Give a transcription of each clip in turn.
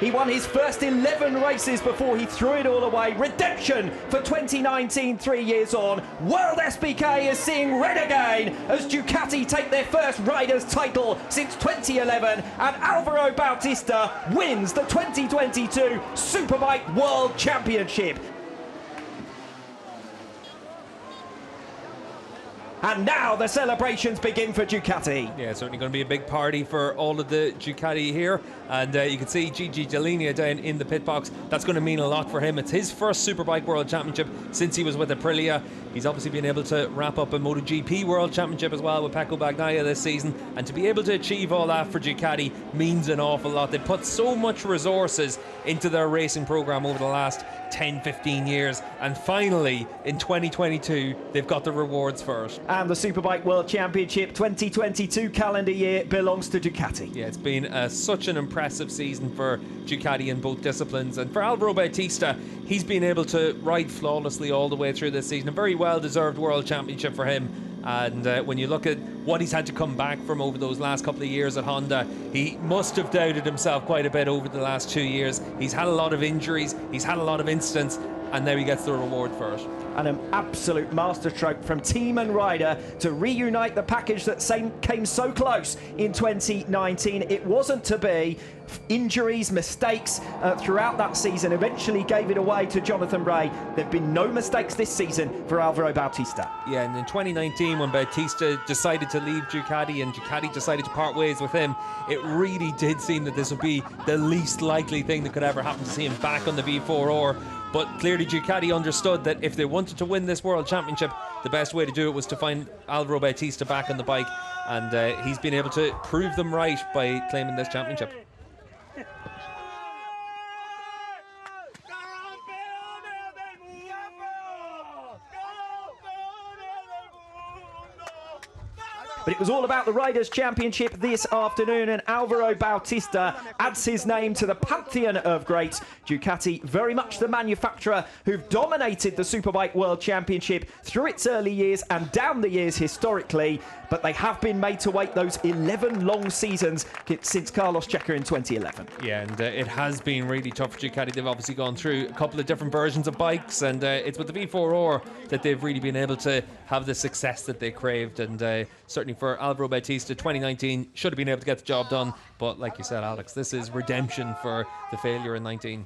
He won his first 11 races before he threw it all away. Redemption for 2019, 3 years on. WorldSBK is seeing red again as Ducati take their first riders' title since 2011, and Alvaro Bautista wins the 2022 Superbike World Championship. And now the celebrations begin for Ducati. Yeah, it's certainly going to be a big party for all of the Ducati here. And you can see Gigi Dall'Igna down in the pit box. That's going to mean a lot for him. It's his first Superbike World Championship since he was with Aprilia. He's obviously been able to wrap up a MotoGP World Championship as well with Pecco Bagnaia this season. And to be able to achieve all that for Ducati means an awful lot. They put so much resources into their racing program over the last 10-15 years, and finally in 2022 they've got the rewards for it. And the Superbike World Championship 2022 calendar year belongs to Ducati. Yeah, it's been such an impressive season for Ducati in both disciplines, and for Alvaro Bautista, he's been able to ride flawlessly all the way through this season. A very well deserved World Championship for him. And when you look at what he's had to come back from over those last couple of years at Honda, he must have doubted himself quite a bit over the last 2 years. He's had a lot of injuries, he's had a lot of incidents, and now he gets the reward for it. And an absolute masterstroke from team and rider to reunite the package that came so close in 2019. It wasn't to be. Injuries, mistakes throughout that season eventually gave it away to Jonathan Rea. There have been no mistakes this season for Alvaro Bautista. Yeah, and in 2019 when Bautista decided to leave Ducati and Ducati decided to part ways with him, it really did seem that this would be the least likely thing that could ever happen to see him back on the V4R. But clearly Ducati understood that if they wanted to win this World Championship, the best way to do it was to find Alvaro Bautista back on the bike, and he's been able to prove them right by claiming this championship. But it was all about the Riders' Championship this afternoon, and Alvaro Bautista adds his name to the pantheon of greats. Ducati, very much the manufacturer who've dominated the Superbike World Championship through its early years and down the years historically, but they have been made to wait those 11 long seasons since Carlos Checa in 2011. Yeah, and it has been really tough for Ducati. They've obviously gone through a couple of different versions of bikes, and it's with the V4R that they've really been able to have the success that they craved, and certainly for Alvaro Bautista, 2019 should have been able to get the job done, but like you said, Alex, this is redemption for the failure in 19.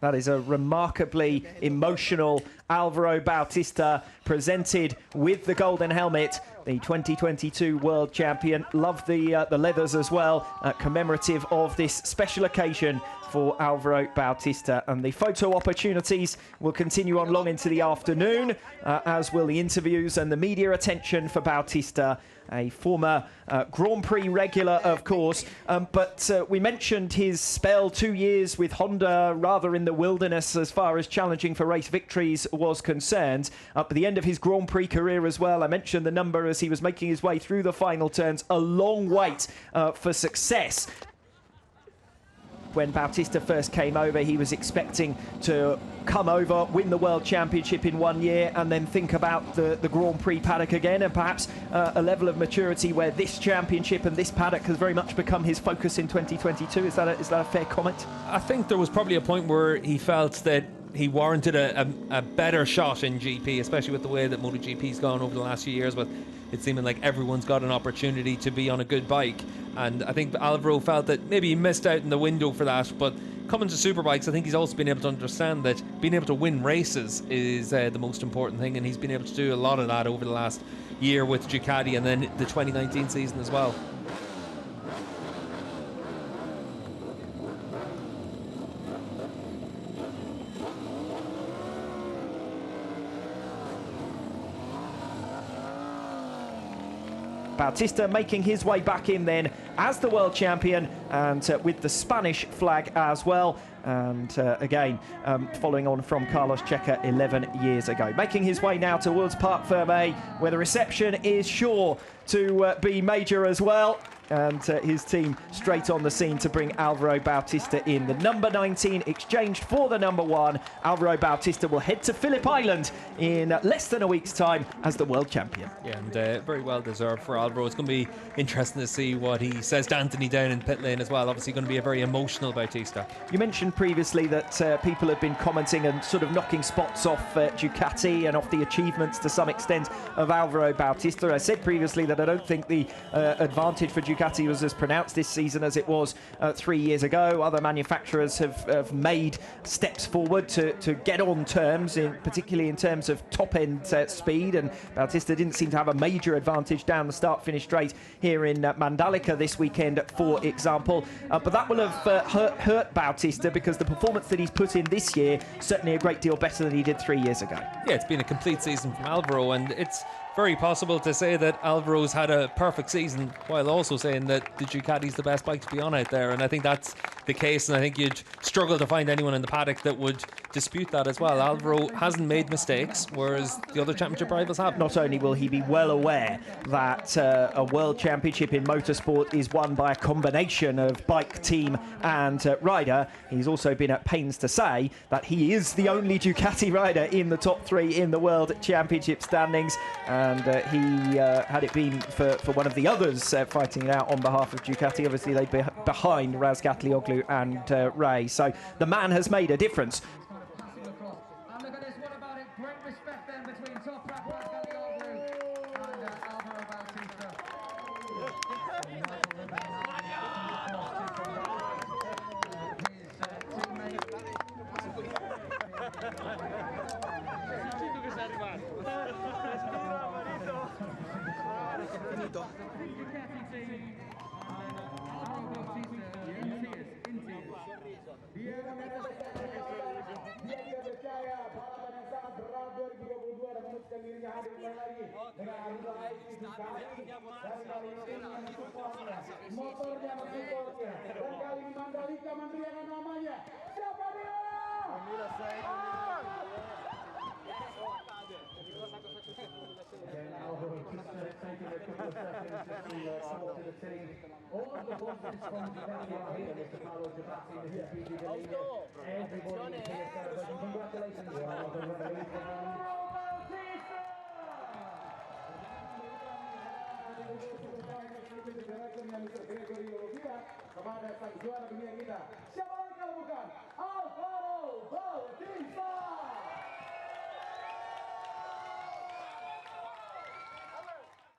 That is a remarkably emotional Alvaro Bautista presented with the golden helmet. The 2022 world champion. Loved the leathers as well, commemorative of this special occasion for Alvaro Bautista. And the photo opportunities will continue on long into the afternoon, as will the interviews and the media attention for Bautista, a former Grand Prix regular, of course. But we mentioned his spell 2 years with Honda, rather in the wilderness as far as challenging for race victories was concerned. At the end of his Grand Prix career as well, I mentioned the number as he was making his way through the final turns. A long wait for success. When Bautista first came over, he was expecting to come over, win the World Championship in 1 year, and then think about the Grand Prix paddock again, and perhaps a level of maturity where this championship and this paddock has very much become his focus in 2022. Is that a fair comment? I think there was probably a point where he felt that he warranted a better shot in GP, especially with the way that MotoGP's gone over the last few years, with it seeming like everyone's got an opportunity to be on a good bike. And I think Alvaro felt that maybe he missed out in the window for that, but coming to Superbikes, I think he's also been able to understand that being able to win races is the most important thing, and he's been able to do a lot of that over the last year with Ducati and then the 2019 season as well. Bautista making his way back in then as the world champion, and with the Spanish flag as well. and again, following on from Carlos Checa 11 years ago. Making his way now towards Parc Fermé, where the reception is sure to be major as well. And his team straight on the scene to bring Alvaro Bautista in. The number 19 exchanged for the number 1. Alvaro Bautista will head to Phillip Island in less than a week's time as the world champion. Yeah, and very well deserved for Alvaro. It's going to be interesting to see what he says to Anthony down in pit lane as well. Obviously going to be a very emotional Bautista. You mentioned previously that people have been commenting and sort of knocking spots off Ducati and off the achievements to some extent of Alvaro Bautista. I said previously that I don't think the advantage for Ducati was as pronounced this season as it was 3 years ago. Other manufacturers have made steps forward to get on terms, particularly in terms of top-end speed, and Bautista didn't seem to have a major advantage down the start-finish straight here in Mandalika this weekend, for example. But that will have hurt Bautista, because the performance that he's put in this year certainly a great deal better than he did 3 years ago. Yeah, it's been a complete season from Alvaro, and it's very possible to say that Alvaro's had a perfect season while also saying that the Ducati's the best bike to be on out there, and I think that's the case, and I think you'd struggle to find anyone in the paddock that would dispute that as well. Alvaro hasn't made mistakes, whereas the other championship rivals have. Not only will he be well aware that a world championship in motorsport is won by a combination of bike, team and rider, he's also been at pains to say that he is the only Ducati rider in the top 3 in the world championship standings. And he had it been for one of the others fighting it out on behalf of Ducati, obviously they'd be behind Razgatlioglu and Ray. So the man has made a difference. And look at this, what about it? Great respect then between Toprak Razgatlioglu and Alvaro Bautista. Motornya supportnya, dan kali ini Mandalika memberikan namanya. Siapa dia? Kepada sang juara dunia kita, siapa lagi kalau bukan Alvaro